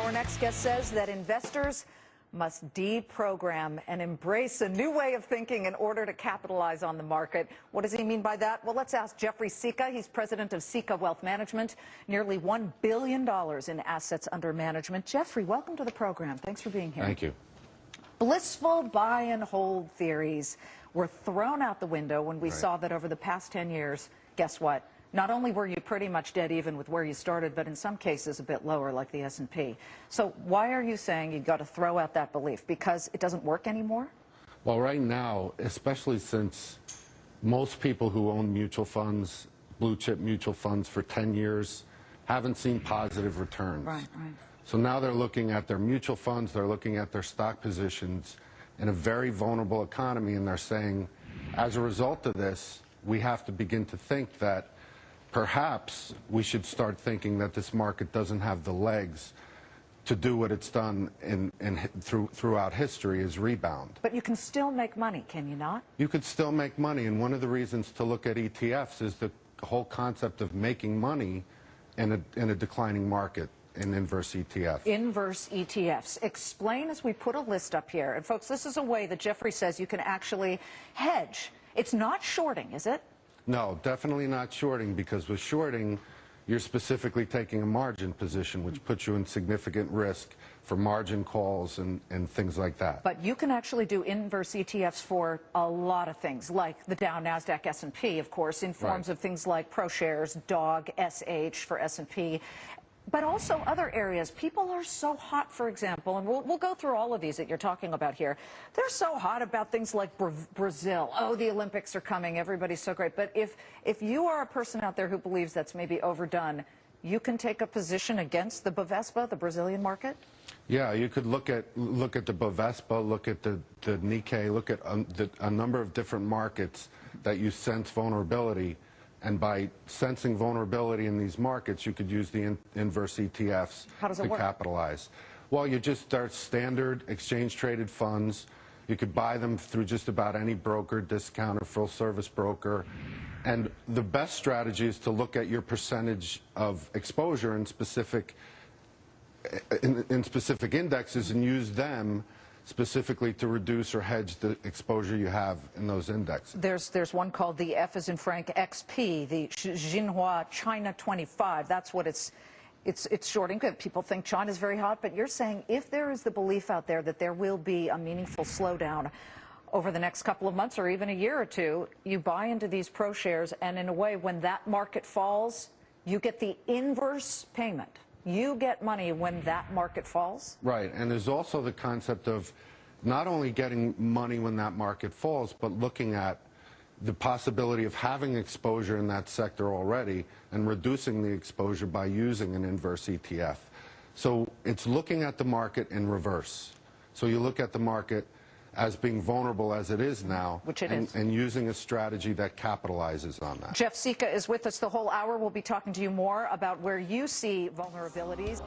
Our next guest says that investors must deprogram and embrace a new way of thinking in order to capitalize on the market. What does he mean by that? Well, let's ask Jeffrey Sica. He's president of Sica Wealth Management, nearly $1 billion in assets under management. Jeffrey, welcome to the program. Thanks for being here. Thank you. Blissful buy and hold theories were thrown out the window when we saw that over the past 10 years, guess what? Not only were you pretty much dead even with where you started, but in some cases a bit lower, like the S&P. So why are you saying you've got to throw out that belief? Because it doesn't work anymore? Well, right now, especially since most people who own mutual funds, blue chip mutual funds for 10 years, haven't seen positive returns. Right. So now they're looking at their mutual funds, they're looking at their stock positions in a very vulnerable economy, and they're saying, as a result of this, we have to begin to think that perhaps we should start thinking that this market doesn't have the legs to do what it's done throughout history, is rebound. But you can still make money, can you not? You could still make money, and one of the reasons to look at ETFs is the whole concept of making money in a declining market in inverse ETFs. Inverse ETFs. Explain as we put a list up here. And folks, this is a way that Jeffrey says you can actually hedge. It's not shorting, is it? No, definitely not shorting, because with shorting, you're specifically taking a margin position, which puts you in significant risk for margin calls and things like that. But you can actually do inverse ETFs for a lot of things, like the Dow, NASDAQ, S&P, of course, in forms of things like ProShares, DOG, SH for S&P. But also other areas. People are so hot, for example, and we'll go through all of these that you're talking about here. They're so hot about things like Brazil. Oh, the Olympics are coming. Everybody's so great. But if you are a person out there who believes that's maybe overdone, you can take a position against the Bovespa, the Brazilian market? Yeah, you could look at the Bovespa, look at the Nikkei, look at a number of different markets that you sense vulnerability. And by sensing vulnerability in these markets, you could use the inverse ETFs to capitalize. Well, you just start standard exchange-traded funds. You could buy them through just about any broker, discount, or full-service broker. And the best strategy is to look at your percentage of exposure in specific indexes and use them specifically to reduce or hedge the exposure you have in those indexes. There's one called the F as in Frank XP, the Xinhua China 25. That's what it's shorting. People think China's very hot, but you're saying if there is the belief out there that there will be a meaningful slowdown over the next couple of months or even a year or two, you buy into these ProShares, and in a way, when that market falls, you get the inverse payment. You get money when that market falls? Right, and there's also the concept of not only getting money when that market falls, but looking at the possibility of having exposure in that sector already and reducing the exposure by using an inverse ETF. So it's looking at the market in reverse. So you look at the market as being vulnerable as it is now, and using a strategy that capitalizes on that. Jeff Sica is with us the whole hour. We'll be talking to you more about where you see vulnerabilities.